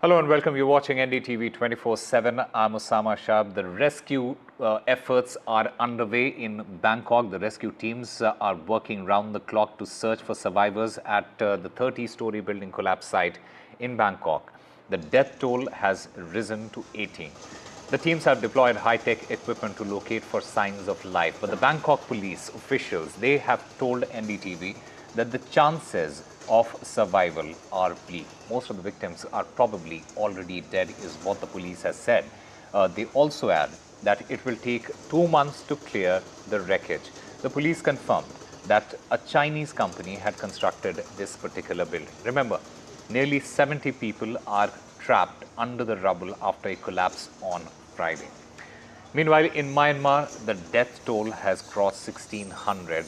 Hello and welcome. You're watching NDTV 24/7. I'm Osama Shab. The rescue efforts are underway in Bangkok. The rescue teams are working round the clock to search for survivors at the 30-story building collapse site in Bangkok. The death toll has risen to 18. The teams have deployed high-tech equipment to locate for signs of life. But the Bangkok police officials, they have told NDTV that the chances of survival are bleak. Most of the victims are probably already dead, is what the police has said. They also add that it will take 2 months to clear the wreckage. The police confirmed that a Chinese company had constructed this particular building. Remember, nearly 70 people are trapped under the rubble after a collapse on Friday. Meanwhile, in Myanmar, the death toll has crossed 1,600.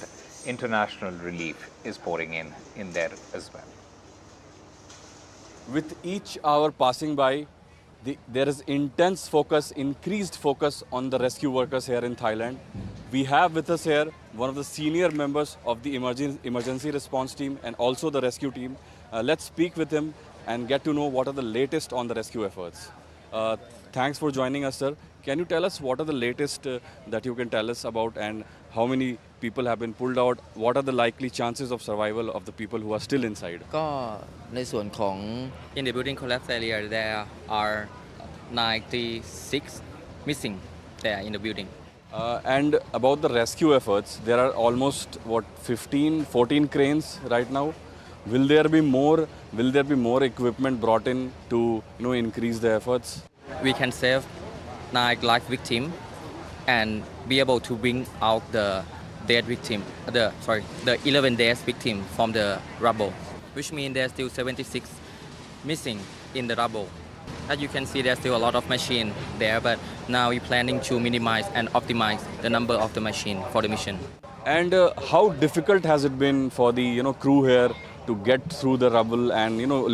International relief is pouring in there as well. With each hour passing by, there is intense focus, increased focus on the rescue workers here in Thailand. We have with us here one of the senior members of the emergency response team and also the rescue team. Let's speak with him and get to know what are the latest on the rescue efforts. Thanks for joining us, sir. Can you tell us what are the latest that you can tell us about, and how many people have been pulled out? What are the likely chances of survival of the people who are still inside? ก็ในส่วนของ In the building collapse area, there are 96 missing there in the building. And about the rescue efforts, there are almost 14 cranes right now. Will there be more equipment brought in to increase the efforts? We can save 9 live victims and be able to bring out the dead victim, the 11 dead victim from the rubble, which means there's still 76 missing in the rubble. As you can see, there's still a lot of machine there, but now we're planning to minimize and optimize the number of the machine for the mission. And how difficult has it been for the crew here to get through the rubble and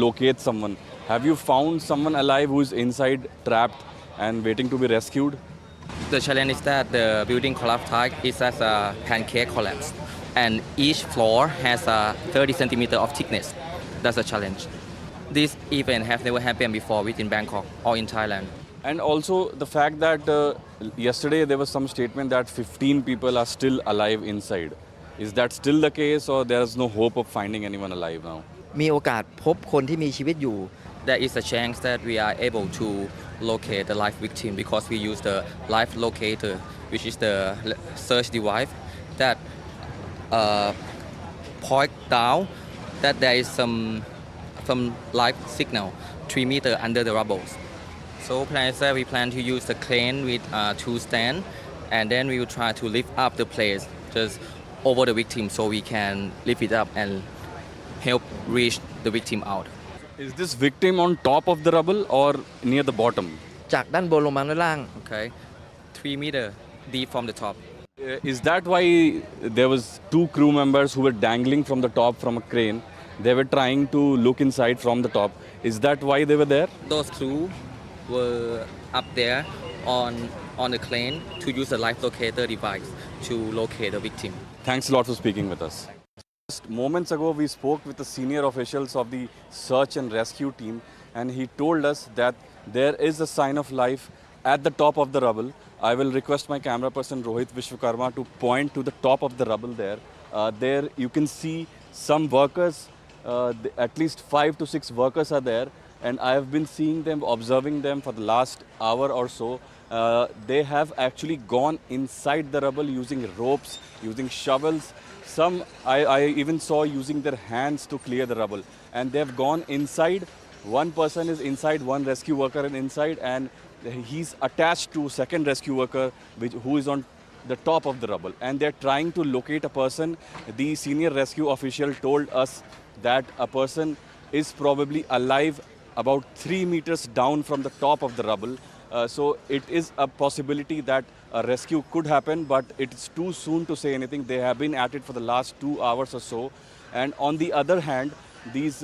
locate someone? Have you found someone alive who is inside trapped and waiting to be rescued? The challenge is that the building collapse type is as a pancake collapse, and each floor has a 30 centimeter of thickness. That's a challenge. This event has never happened before within Bangkok or in Thailand. And also the fact that yesterday there was some statement that 15 people are still alive inside. Is that still the case, or there's no hope of finding anyone alive now? มีโอกาสพบคนที่มีชีวิตอยู่ There is a chance that we are able to locate the live victim because we use the live locator, which is the search device that point down that there is some live signal 3 meters under the rubble. So we plan to use the crane with 2 stands, and then we will try to lift up the place just over the victim so we can lift it up and help reach the victim out. Is this victim on top of the rubble or near the bottom? จากด้านบนลงมาด้านล่าง Okay, 3 meters deep from the top. Is that why there was 2 crew members who were dangling from the top from a crane? They were trying to look inside from the top. Is that why they were there? Those crew were up there on the crane to use the live locator device to locate the victim. Thanks a lot for speaking with us. Just moments ago, we spoke with the senior officials of the search and rescue team, and he told us that there is a sign of life at the top of the rubble. I will request my camera person Rohit Vishwakarma to point to the top of the rubble there. There you can see some workers, at least 5 to 6 workers are there, and I have been seeing them, observing them for the last hour or so. They have actually gone inside the rubble using ropes, using shovels. Some I even saw using their hands to clear the rubble, and they have gone inside. One person is inside, one rescue worker is inside, and he's attached to second rescue worker who is on the top of the rubble, and they're trying to locate a person. The senior rescue official told us that a person is probably alive about 3 meters down from the top of the rubble. So it is a possibility that a rescue could happen, but it's too soon to say anything. They have been at it for the last 2 hours or so. And on the other hand, these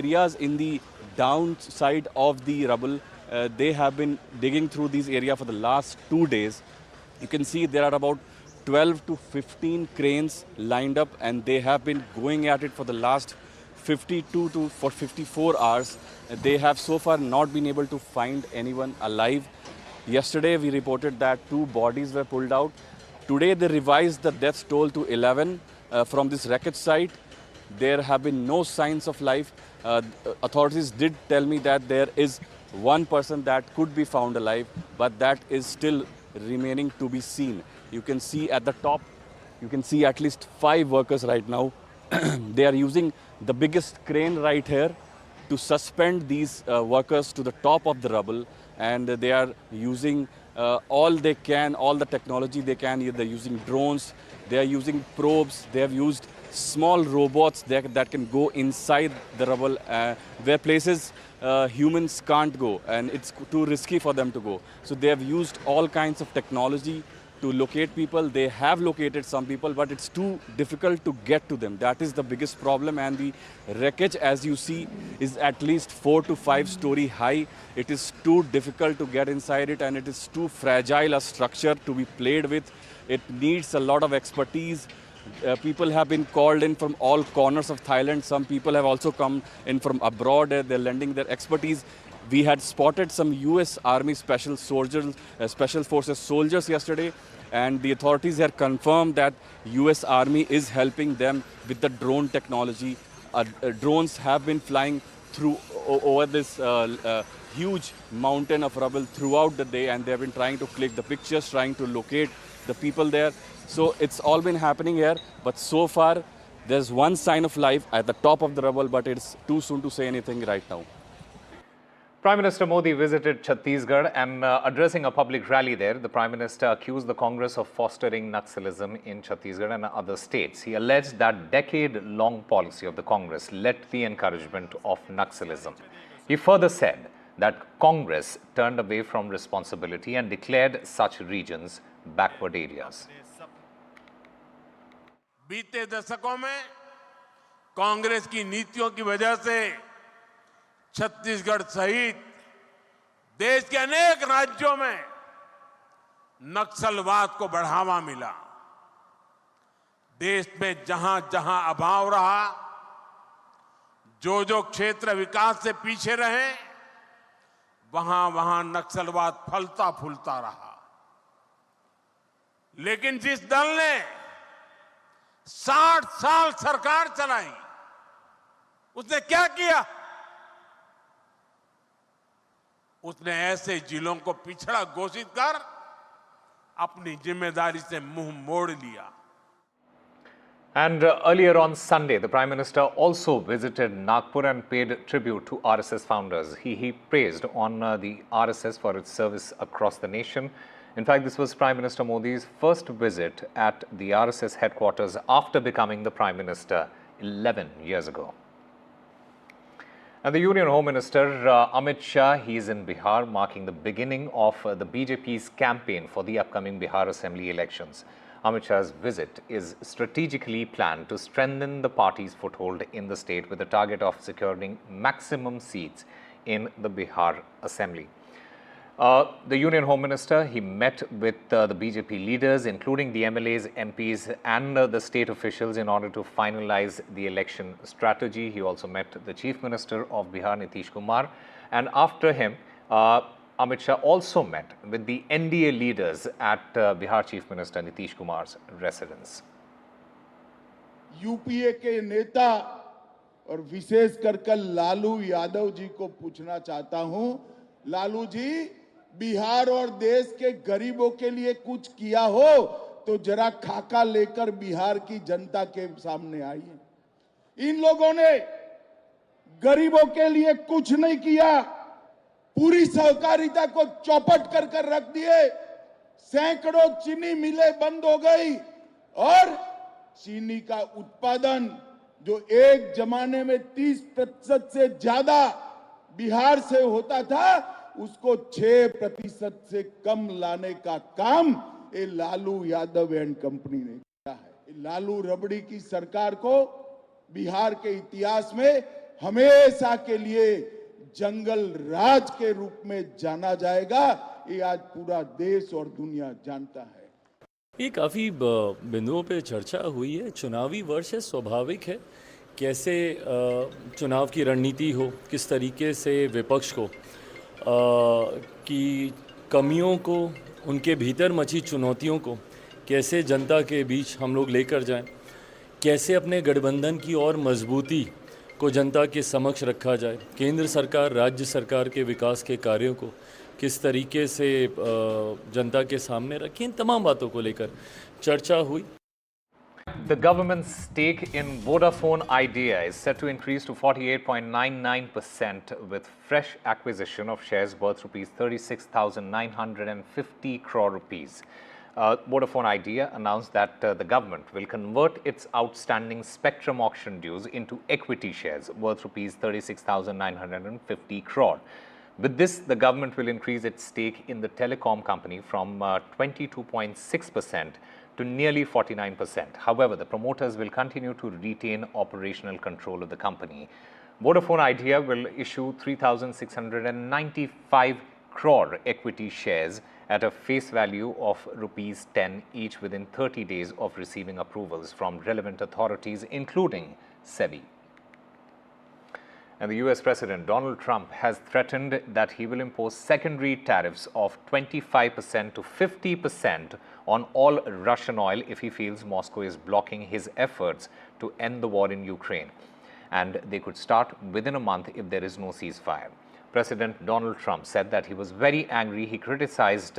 areas in the downside of the rubble, they have been digging through these areas for the last 2 days. You can see there are about 12 to 15 cranes lined up, and they have been going at it for the last 52 to 54 hours. They have so far not been able to find anyone alive. Yesterday we reported that 2 bodies were pulled out. Today they revised the death toll to 11 from this wreckage site. There have been no signs of life. Authorities did tell me that there is one person that could be found alive, but that is still remaining to be seen. You can see at the top, you can see at least 5 workers right now. They are using the biggest crane right here to suspend these workers to the top of the rubble, and they are using all they can, all the technology they can. They're using drones, they are using probes, they have used small robots that can go inside the rubble where places humans can't go, and it's too risky for them to go. So they have used all kinds of technology to locate people. They have located some people, but it's too difficult to get to them. That is the biggest problem, and the wreckage, as you see, is at least 4 to 5 story high. It is too difficult to get inside it, and it is too fragile a structure to be played with. It needs a lot of expertise. People have been called in from all corners of Thailand. Some people have also come in from abroad. They're lending their expertise. We had spotted some US Army Special Forces soldiers yesterday, and the authorities have confirmed that US Army is helping them with the drone technology. Drones have been flying over this huge mountain of rubble throughout the day, and they have been trying to click the pictures, trying to locate the people there. So it's all been happening here, but so far there's one sign of life at the top of the rubble, but it's too soon to say anything right now. Prime Minister Modi visited Chhattisgarh and addressing a public rally there, the Prime Minister accused the Congress of fostering Naxalism in Chhattisgarh and other states. He alleged that decade-long policy of the Congress led to the encouragement of Naxalism. He further said that Congress turned away from responsibility and declared such regions backward areas. बीते दशकों में कांग्रेस की नीतियों की वजह से छत्तीसगढ़ सहित देश के अनेक राज्यों में नक्सलवाद को बढ़ावा मिला। देश में जहां जहां अभाव रहा, जो क्षेत्र विकास से पीछे रहे, वहां वहां नक्सलवाद फलता फूलता रहा। लेकिन जिस दल ने 60 साल सरकार चलाई, उसने क्या किया? उसने ऐसे जिलों को पिछड़ा घोषित कर अपनी जिम्मेदारी से मुंह मोड़ लिया। And earlier on Sunday, the Prime Minister also visited Nagpur and paid tribute to RSS founders. He praised on the RSS for its service across the nation. In fact, this was Prime Minister Modi's first visit at the RSS headquarters after becoming the Prime Minister 11 years ago. And the Union Home Minister Amit Shah, he is in Bihar, marking the beginning of the BJP's campaign for the upcoming Bihar Assembly elections. Amit Shah's visit is strategically planned to strengthen the party's foothold in the state with the target of securing maximum seats in the Bihar Assembly. The Union Home Minister, he met with the BJP leaders, including the MLAs, MPs and the state officials in order to finalize the election strategy. He also met the Chief Minister of Bihar, Nitish Kumar, and after him, Amit Shah also met with the NDA leaders at Bihar Chief Minister Nitish Kumar's residence. UPA के नेता और विशेष कर लालू यादव जी को पूछना चाहता हूं, लालू जी, बिहार और देश के गरीबों के लिए कुछ किया हो तो जरा खाका लेकर बिहार की जनता के सामने आइए। इन लोगों ने गरीबों के लिए कुछ नहीं किया, पूरी सहकारिता को चौपट कर रख दिए, सैकड़ों चीनी मिलें बंद हो गई और चीनी का उत्पादन जो एक जमाने में 30% से ज्यादा बिहार से होता था, उसको 6% से कम लाने का काम ये लालू यादव एंड कंपनी ने किया है। लालू रबड़ी की सरकार को बिहार के इतिहास में हमेशा के लिए जंगल राज के रूप में जाना जाएगा। ये आज पूरा देश और दुनिया जानता है। ये काफ़ी बिंदुओं पे चर्चा हुई है। चुनावी वर्ष है, स्वाभाविक है कैसे चुनाव की रणनीति हो, किस तरीके से विपक्ष को की कमियों को, उनके भीतर मची चुनौतियों को कैसे जनता के बीच हम लोग लेकर जाएं, कैसे अपने गठबंधन की और मजबूती को जनता के समक्ष रखा जाए, केंद्र सरकार राज्य सरकार के विकास के कार्यों को किस तरीके से जनता के सामने रखें, इन तमाम बातों को लेकर चर्चा हुई। The government's stake in Vodafone Idea is set to increase to 48.99% with fresh acquisition of shares worth rupees 36,950 crore rupees. Vodafone Idea announced that the government will convert its outstanding spectrum auction dues into equity shares worth rupees 36,950 crore. With this, the government will increase its stake in the telecom company from 22.6% to nearly 49%. However, the promoters will continue to retain operational control of the company. Vodafone Idea will issue 3,695 crore equity shares at a face value of rupees 10 each within 30 days of receiving approvals from relevant authorities, including SEBI. And the US President Donald Trump has threatened that he will impose secondary tariffs of 25% to 50% on all Russian oil if he feels Moscow is blocking his efforts to end the war in Ukraine. And they could start within a month if there is no ceasefire. President Donald Trump said that he was very angry. He criticized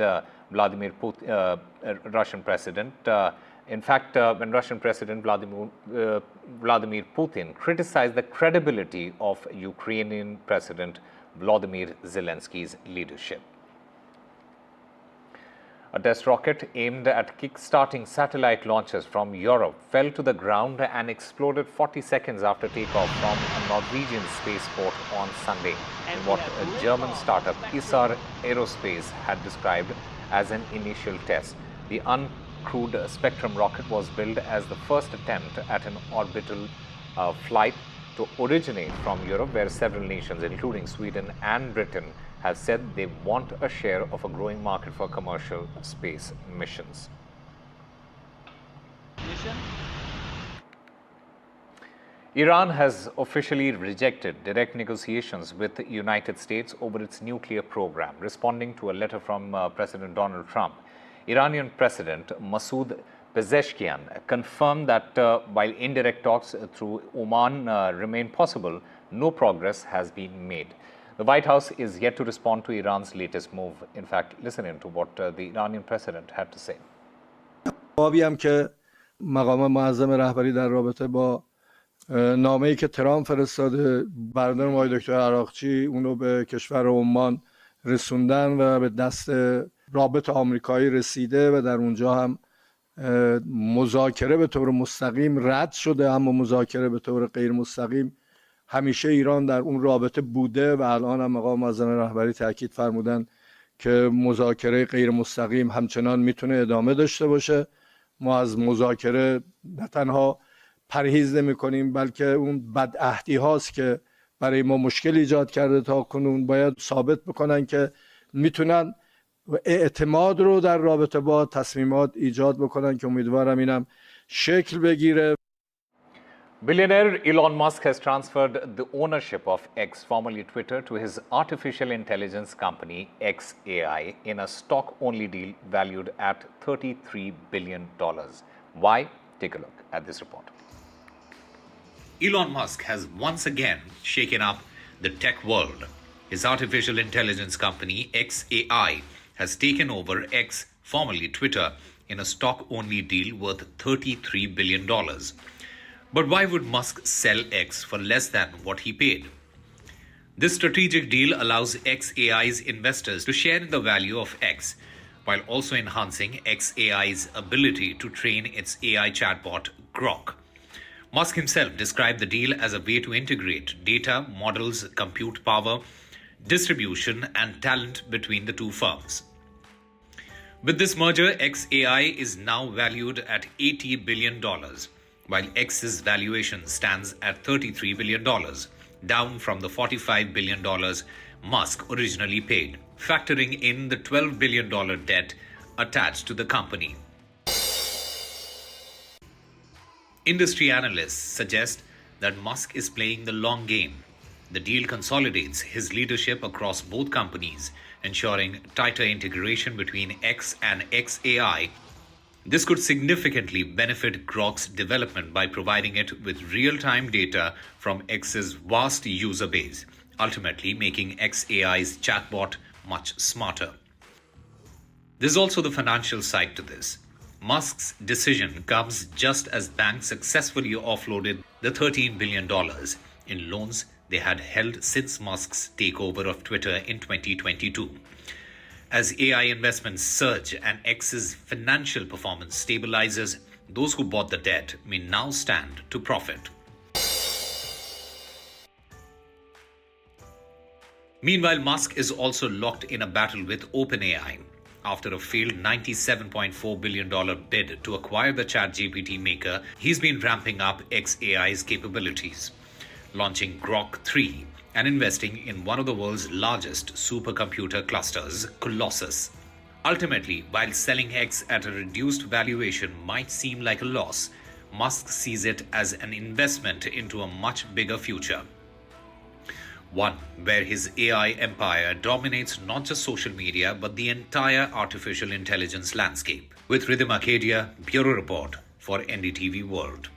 Vladimir Putin, Russian president. In fact, when Russian President Vladimir Putin criticized the credibility of Ukrainian President Volodymyr Zelensky's leadership. A test rocket aimed at kick-starting satellite launches from Europe fell to the ground and exploded 40 seconds after takeoff from a Norwegian spaceport on Sunday, in what a German startup, Isar Aerospace, had described as an initial test. The uncrewed Spectrum rocket was billed as the first attempt at an orbital flight to originate from Europe, where several nations, including Sweden and Britain, have said they want a share of a growing market for commercial space missions. Iran has officially rejected direct negotiations with the United States over its nuclear program, responding to a letter from President Donald Trump. Iranian President Masoud Pezeshkian confirmed that while indirect talks through Oman remain possible, no progress has been made. The White House is yet to respond to Iran's latest move. In fact, listen in to what the Iranian president had to say. جوابی هم که مقام معظم رهبری در رابطه با نامه‌ای که ترامپ فرستاده، برادرم آقای دکتر عراقچی اونو به کشور عمان رسوندن و به دست رابط آمریکایی رسیده و در اونجا هم مذاکره به طور مستقیم رد شده، اما مذاکره به طور غیر مستقیم همیشه ایران در اون رابطه بوده و الان هم مقام معظم رهبری تاکید فرمودن که مذاکره غیر مستقیم همچنان میتونه ادامه داشته باشه. ما از مذاکره نه تنها پرهیز نمی کنیم، بلکه اون بدعهدی هاست که برای ما مشکل ایجاد کرده تا کنون باید ثابت بکنن که میتونن اعتماد رو در رابطه با تصمیمات ایجاد بکنن که امیدوارم اینم شکل بگیره. Billionaire Elon Musk has transferred the ownership of X, formerly Twitter, to his artificial intelligence company XAI in a stock-only deal valued at $33 billion. Why? Take a look at this report. Elon Musk has once again shaken up the tech world. His artificial intelligence company XAI has taken over X, formerly Twitter, in a stock-only deal worth $33 billion. But why would Musk sell X for less than what he paid? This strategic deal allows XAI's investors to share in the value of X, while also enhancing XAI's ability to train its AI chatbot Grok. Musk himself described the deal as a way to integrate data, models, compute power, distribution, and talent between the two firms. With this merger, XAI is now valued at $80 billion. While X's valuation stands at $33 billion, down from the $45 billion Musk originally paid, factoring in the $12 billion debt attached to the company. Industry analysts suggest that Musk is playing the long game. The deal consolidates his leadership across both companies, ensuring tighter integration between X and XAI. This could significantly benefit Grok's development by providing it with real-time data from X's vast user base, ultimately making XAI's chatbot much smarter. There's also the financial side to this. Musk's decision comes just as banks successfully offloaded the $13 billion in loans they had held since Musk's takeover of Twitter in 2022. As AI investments surge and X's financial performance stabilizes, those who bought the debt may now stand to profit. Meanwhile, Musk is also locked in a battle with OpenAI. After a failed $97.4 billion bid to acquire the ChatGPT maker, he's been ramping up XAI's capabilities, launching Grok 3 and investing in one of the world's largest supercomputer clusters, Colossus. Ultimately, while selling X at a reduced valuation might seem like a loss, Musk sees it as an investment into a much bigger future. One where his AI empire dominates not just social media but the entire artificial intelligence landscape. With Rhythm Arcadia, Bureau Report for NDTV World.